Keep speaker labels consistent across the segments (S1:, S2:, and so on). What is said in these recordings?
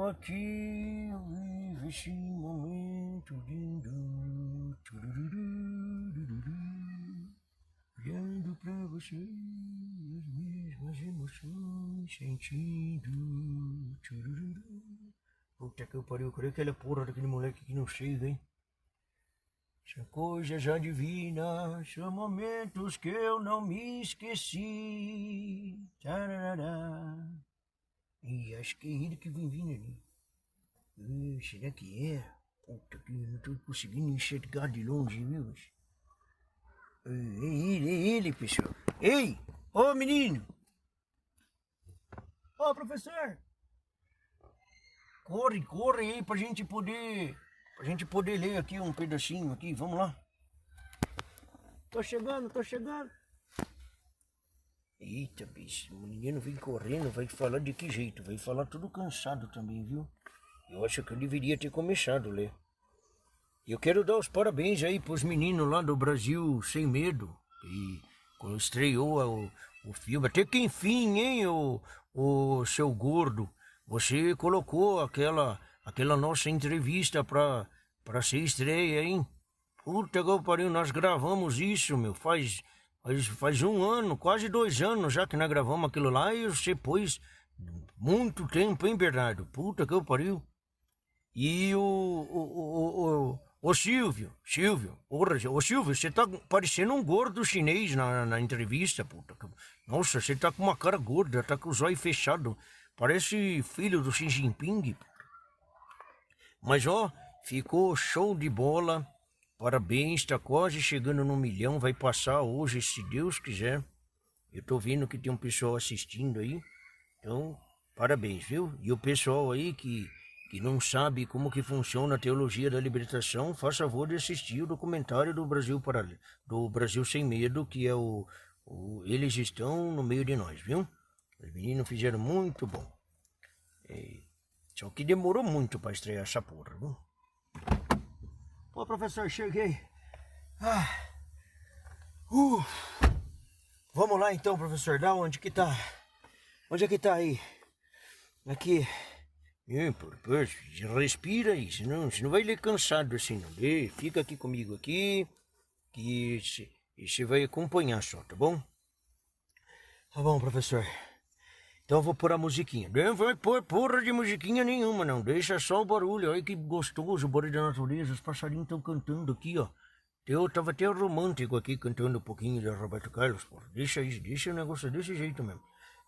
S1: Aqui eu vivo esse momento lindo, turururu, olhando pra você, as mesmas emoções sentindo, turururu. Puta que eu pariu, cadê aquela porra daquele moleque que não chega, hein? São coisas já divinas, são momentos que eu não me esqueci. Tarará. E acho que é ele que vem vindo ali. Será que é? Puta que eu não tô conseguindo enxergar de longe, viu? É ele, pessoal. Ei! Ô menino! Ô professor! Corre aí pra gente poder ler aqui um pedacinho aqui, vamos lá. Tô chegando. Eita, bicho, o menino vem correndo, vai falar de que jeito? Vai falar tudo cansado também, viu? Eu acho que eu deveria ter começado a ler. Eu quero dar os parabéns aí pros meninos lá do Brasil Sem Medo, que quando estreou o filme. Até que enfim, hein, o seu gordo, você colocou aquela nossa entrevista pra ser estreia, hein? Puta que pariu, nós gravamos isso, meu, faz um ano, quase 2 anos já que nós gravamos aquilo lá e você pôs muito tempo, hein, Bernardo? Puta que pariu. E o Silvio, você tá parecendo um gordo chinês na entrevista, puta. Nossa, você tá com uma cara gorda, tá com os olhos fechados, parece filho do Xi Jinping. Mas ó, ficou show de bola, parabéns, tá quase chegando no 1 milhão, vai passar hoje, se Deus quiser. Eu tô vendo que tem um pessoal assistindo aí, então parabéns, viu? E o pessoal aí que não sabe como que funciona a teologia da libertação, faça favor de assistir o documentário do Brasil Sem Medo, que é eles estão no meio de nós, viu? Os meninos fizeram muito bom. Só que demorou muito para estrear essa porra, viu? Pô, professor, cheguei. Vamos lá então, professor, da onde que tá? Onde é que tá aí? Aqui. Respira aí, senão você não vai ler cansado assim, não. Fica aqui comigo aqui, que você vai acompanhar só, tá bom? Tá bom, professor. Então eu vou pôr a musiquinha. Não vai pôr porra de musiquinha nenhuma, não. Deixa só o barulho. Olha que gostoso o barulho da natureza. Os passarinhos estão cantando aqui, ó. Eu tava até romântico aqui, cantando um pouquinho de Roberto Carlos, porra. Deixa o negócio desse jeito mesmo.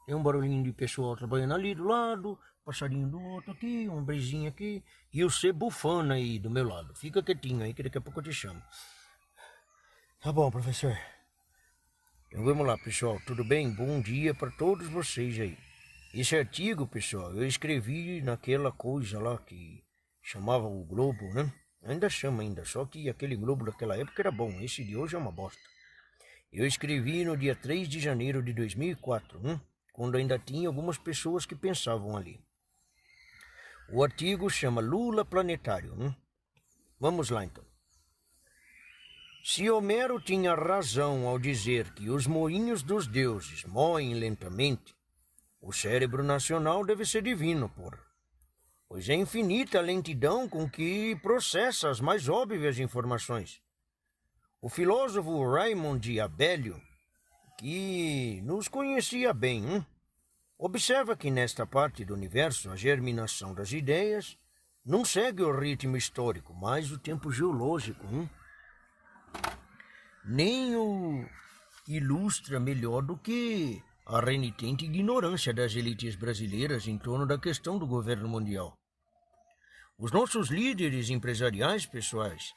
S1: Tem um barulhinho de pessoal trabalhando ali do lado, passarinho do outro aqui, uma brezinha aqui, e você bufando aí do meu lado. Fica quietinho aí que daqui a pouco eu te chamo. Tá bom, professor. Então vamos lá, pessoal. Tudo bem? Bom dia para todos vocês aí. Esse artigo, pessoal, eu escrevi naquela coisa lá que chamava o Globo, né? Ainda chama ainda, só que aquele Globo daquela época era bom. Esse de hoje é uma bosta. Eu escrevi no dia 3 de janeiro de 2004, quando ainda tinha algumas pessoas que pensavam ali. O artigo chama Lula Planetário. Vamos lá, então. Se Homero tinha razão ao dizer que os moinhos dos deuses moem lentamente, o cérebro nacional deve ser divino, porra. Pois é infinita a lentidão com que processa as mais óbvias informações. O filósofo Raymond Abellio, que nos conhecia bem, observa que nesta parte do universo a germinação das ideias não segue o ritmo histórico, mas o tempo geológico. Nem o ilustra melhor do que a renitente ignorância das elites brasileiras em torno da questão do governo mundial. Os nossos líderes empresariais, pessoais,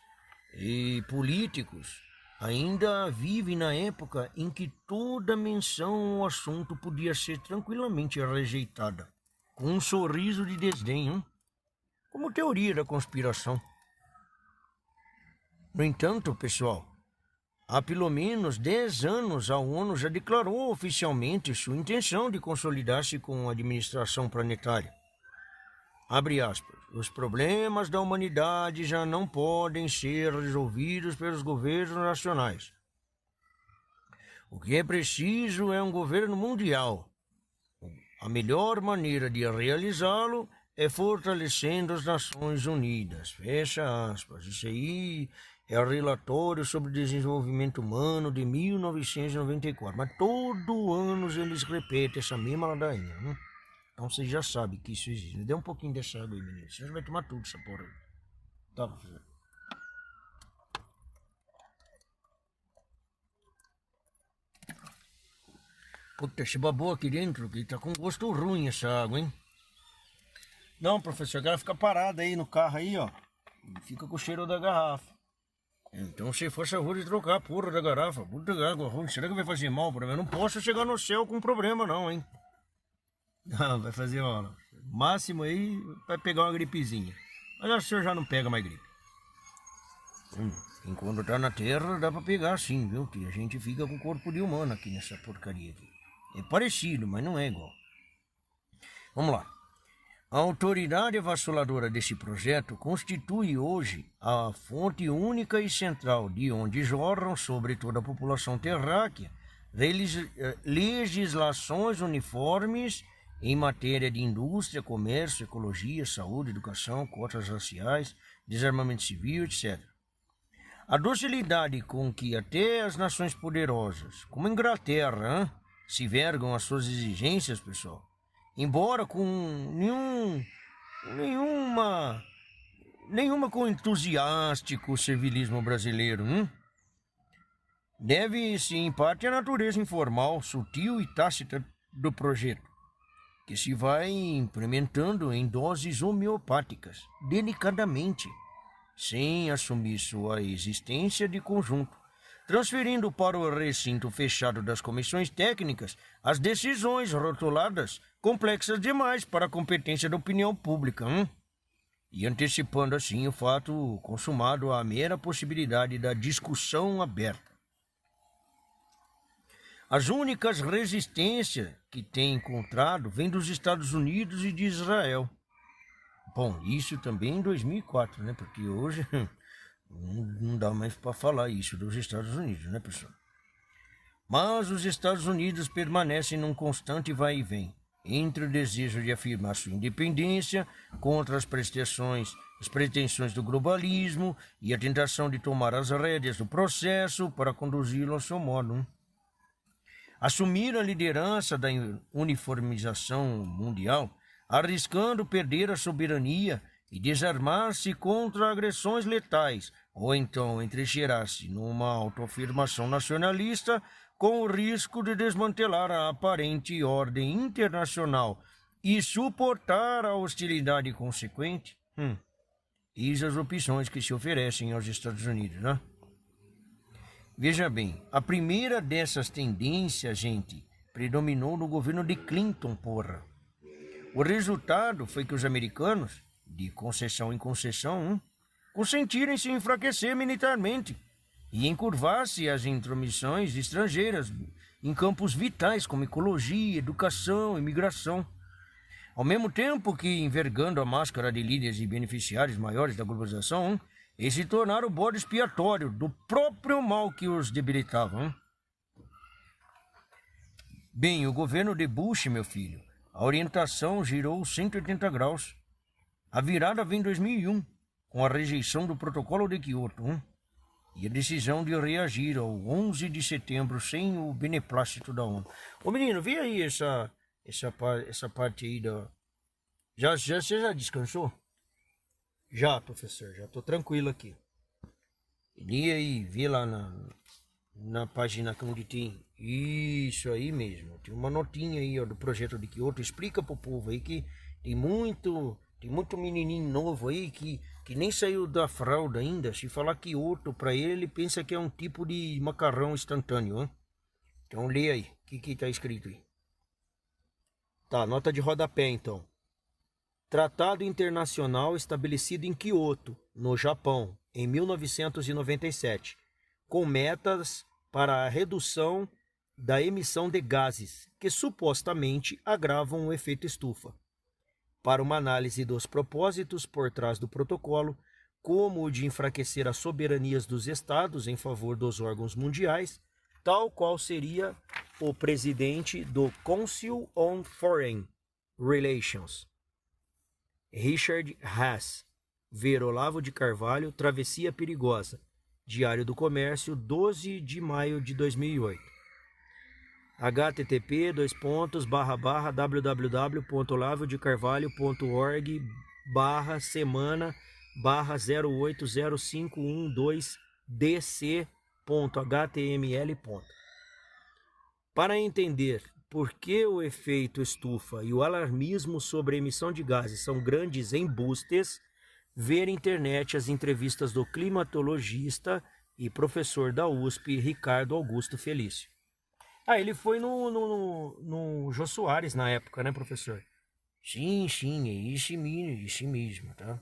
S1: e políticos ainda vivem na época em que toda menção ao assunto podia ser tranquilamente rejeitada, com um sorriso de desdém, como teoria da conspiração. No entanto, pessoal, há pelo menos 10 anos a ONU já declarou oficialmente sua intenção de consolidar-se com a administração planetária. Abre aspas. Os problemas da humanidade já não podem ser resolvidos pelos governos nacionais. O que é preciso é um governo mundial. A melhor maneira de realizá-lo é fortalecendo as Nações Unidas. Fecha aspas. Isso aí é o relatório sobre desenvolvimento humano de 1994. Mas todo ano eles repetem essa mesma ladainha. Então vocês já sabem que isso existe. Me dê um pouquinho dessa água aí, menino. Você vai tomar tudo essa porra aí. Tá, professor. Puta, esse babou aqui dentro, que tá com gosto ruim essa água, hein? Não, professor, ela fica parada aí no carro aí, ó. E fica com o cheiro da garrafa. Então, se for favor de trocar a porra da garrafa, puta água ruim, será que vai fazer mal pra mim? Eu não posso chegar no céu com problema não, hein? Não, vai fazer mal. Máximo aí, vai pegar uma gripezinha. Mas o senhor já não pega mais gripe. Enquanto tá na terra, dá pra pegar sim, viu? Que a gente fica com o corpo de humano aqui nessa porcaria aqui. É parecido, mas não é igual. Vamos lá. A autoridade avassaladora desse projeto constitui hoje a fonte única e central de onde jorram sobre toda a população terráquea legislações uniformes em matéria de indústria, comércio, ecologia, saúde, educação, cotas raciais, desarmamento civil, etc. A docilidade com que até as nações poderosas, como a Inglaterra, se vergam às suas exigências, pessoal, embora com nenhuma com entusiástico civilismo brasileiro, deve-se em parte à natureza informal, sutil e tácita do projeto, que se vai implementando em doses homeopáticas, delicadamente, sem assumir sua existência de conjunto, transferindo para o recinto fechado das comissões técnicas as decisões rotuladas complexas demais para a competência da opinião pública, e antecipando assim o fato consumado à mera possibilidade da discussão aberta. As únicas resistências que tem encontrado vêm dos Estados Unidos e de Israel. Bom, isso também em 2004, né? Porque hoje não dá mais para falar isso dos Estados Unidos, né, pessoal? Mas os Estados Unidos permanecem num constante vai e vem entre o desejo de afirmar sua independência contra as pretensões do globalismo e a tentação de tomar as rédeas do processo para conduzi-lo ao seu modo. Assumir a liderança da uniformização mundial, arriscando perder a soberania e desarmar-se contra agressões letais, ou então entrincheirar-se numa autoafirmação nacionalista com o risco de desmantelar a aparente ordem internacional e suportar a hostilidade consequente. Eis as opções que se oferecem aos Estados Unidos, né? Veja bem, a primeira dessas tendências, gente, predominou no governo de Clinton, porra. O resultado foi que os americanos, de concessão em concessão, consentiram se enfraquecer militarmente e encurvar-se às intromissões estrangeiras em campos vitais como ecologia, educação, imigração. Ao mesmo tempo que, envergando a máscara de líderes e beneficiários maiores da globalização, eles se tornaram o bode expiatório do próprio mal que os debilitava. Bem, o governo de Bush, meu filho, a orientação girou 180 graus. A virada vem em 2001, com a rejeição do protocolo de Kyoto, e a decisão de reagir ao 11 de setembro sem o beneplácito da ONU. Ô menino, vê aí essa parte aí da... Você já descansou? Já, professor, já tô tranquilo aqui. E aí, vê lá na página onde tem isso aí mesmo. Tem uma notinha aí, ó, do projeto de Kyoto. Explica pro povo aí que tem muito menininho novo aí que nem saiu da fralda ainda. Se falar Kyoto pra ele pensa que é um tipo de macarrão instantâneo, Então lê aí, o que tá escrito aí? Tá, nota de rodapé então. Tratado internacional estabelecido em Kyoto, no Japão, em 1997, com metas para a redução da emissão de gases que supostamente agravam o efeito estufa. Para uma análise dos propósitos por trás do protocolo, como o de enfraquecer as soberanias dos estados em favor dos órgãos mundiais, tal qual seria o presidente do Council on Foreign Relations. Richard Haas. Ver Olavo de Carvalho, Travessia Perigosa. Diário do Comércio, 12 de maio de 2008. http://www.olavodeccarvalho.org/semana/0805112dc.html. Para entender por que o efeito estufa e o alarmismo sobre a emissão de gases são grandes embustes, ver internet as entrevistas do climatologista e professor da USP, Ricardo Augusto Felício. Ele foi no Jô Soares na época, né, professor? Sim, é isso mesmo, tá?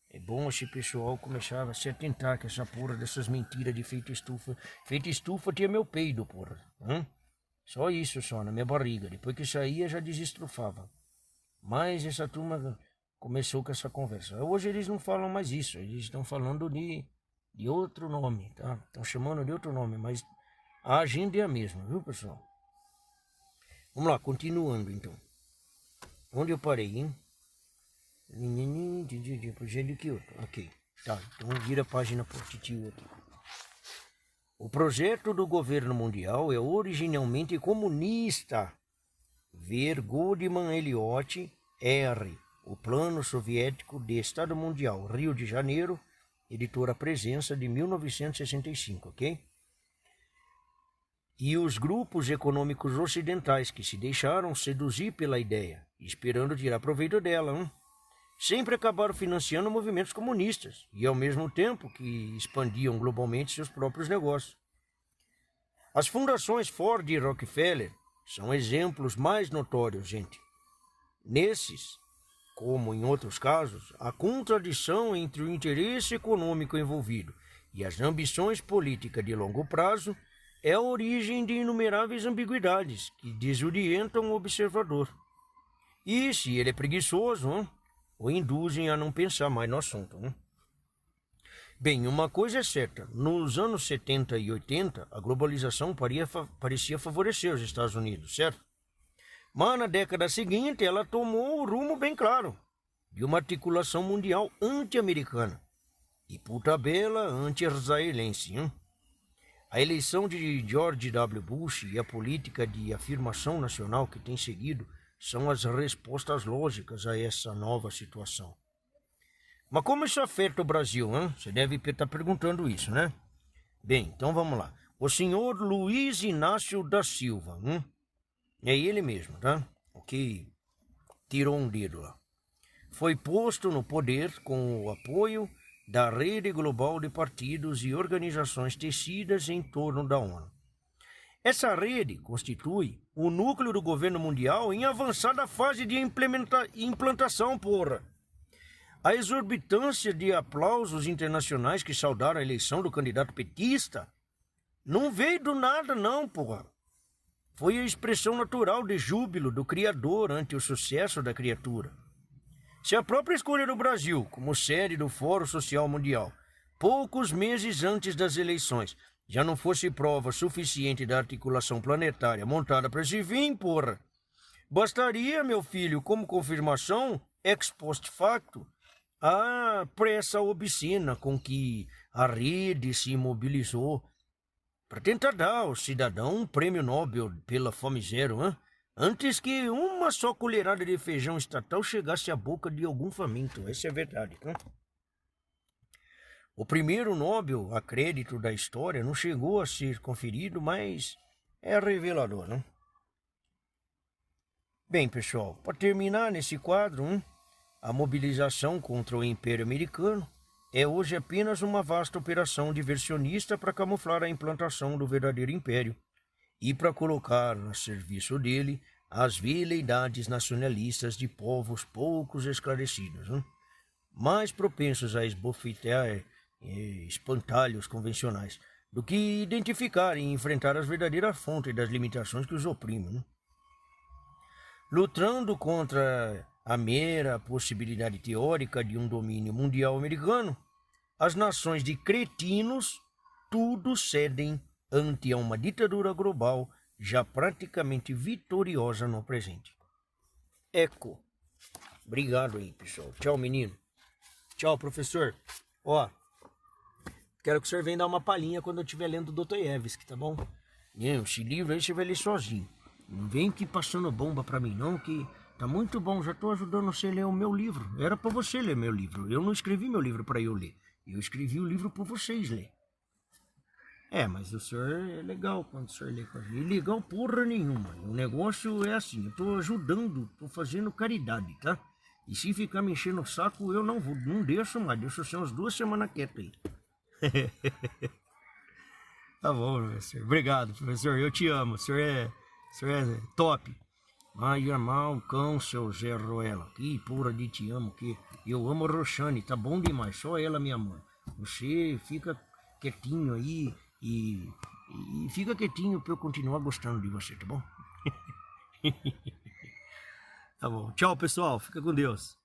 S1: É bom esse pessoal começar a se atentar com essa porra dessas mentiras de feito estufa. Feito estufa tinha meu peido, porra. Só isso, na minha barriga. Depois que saía, já desestrufava. Mas essa turma começou com essa conversa. Hoje eles não falam mais isso. Eles estão falando de outro nome, tá? Estão chamando de outro nome, mas a agenda é a mesma, viu, pessoal? Vamos lá, continuando, então. Onde eu parei, hein? Ok, tá. Então vira a página pro titio aqui. O projeto do governo mundial é originalmente comunista. Ver Goldman Elliott, R. O Plano Soviético de Estado Mundial, Rio de Janeiro, editora Presença, de 1965, ok? E os grupos econômicos ocidentais que se deixaram seduzir pela ideia, esperando tirar proveito dela, sempre acabaram financiando movimentos comunistas e, ao mesmo tempo, que expandiam globalmente seus próprios negócios. As fundações Ford e Rockefeller são exemplos mais notórios, gente. Nesses, como em outros casos, a contradição entre o interesse econômico envolvido e as ambições políticas de longo prazo é a origem de inumeráveis ambiguidades que desorientam o observador. E, se ele é preguiçoso, o induzem a não pensar mais no assunto. Bem, uma coisa é certa, nos anos 70 e 80, a globalização parecia favorecer os Estados Unidos, certo? Mas na década seguinte, ela tomou o rumo bem claro, de uma articulação mundial anti-americana e, por tabela, anti-israelense. A eleição de George W. Bush e a política de afirmação nacional que tem seguido são as respostas lógicas a essa nova situação. Mas como isso afeta o Brasil, Você deve estar perguntando isso, né? Bem, então vamos lá. O senhor Luiz Inácio da Silva, É ele mesmo, tá? Ok, tirou um dedo lá. Foi posto no poder com o apoio da rede global de partidos e organizações tecidas em torno da ONU. Essa rede constitui o núcleo do governo mundial em avançada fase de implantação, porra. A exorbitância de aplausos internacionais que saudaram a eleição do candidato petista não veio do nada, não, porra. Foi a expressão natural de júbilo do Criador ante o sucesso da criatura. Se a própria escolha do Brasil como sede do Fórum Social Mundial, poucos meses antes das eleições, já não fosse prova suficiente da articulação planetária montada para esse fim, porra, bastaria, meu filho, como confirmação, ex post facto, a pressa obscena com que a rede se mobilizou para tentar dar ao cidadão um prêmio Nobel pela fome zero, antes que uma só colherada de feijão estatal chegasse à boca de algum faminto. Essa é a verdade. O primeiro Nobel a crédito da história não chegou a ser conferido, mas é revelador, Bem, pessoal, para terminar nesse quadro, a mobilização contra o Império Americano é hoje apenas uma vasta operação diversionista para camuflar a implantação do verdadeiro império e para colocar a serviço dele as veleidades nacionalistas de povos poucos esclarecidos, mais propensos a esbofetear espantalhos convencionais do que identificar e enfrentar as verdadeiras fontes das limitações que os oprimem. Lutando contra a mera possibilidade teórica de um domínio mundial americano, as nações de cretinos tudo cedem ante uma ditadura global já praticamente vitoriosa no presente. Eco. Obrigado aí, pessoal. Tchau, menino. Tchau, professor. Ó, quero que o senhor venha dar uma palhinha quando eu estiver lendo Dostoiévski, tá bom? Esse livro aí você vai ler sozinho. Não vem aqui passando bomba pra mim não, que tá muito bom. Já tô ajudando você a ler o meu livro. Era pra você ler meu livro. Eu não escrevi meu livro pra eu ler. Eu escrevi o livro pra vocês ler. Mas o senhor é legal quando o senhor lê com a gente. E legal porra nenhuma. O negócio é assim, eu tô ajudando, tô fazendo caridade, tá? E se ficar me enchendo o saco, eu não vou, não deixo mais. Deixo você umas 2 semanas quieto aí. Tá bom, professor. Obrigado, professor. Eu te amo. O senhor é top. Vai amar o cão, seu Zé Ruela. Que porra de te amo. Que eu amo a Roxane. Tá bom demais. Só ela me ama. Você fica quietinho aí e fica quietinho pra eu continuar gostando de você, tá bom? Tá bom. Tchau, pessoal. Fica com Deus.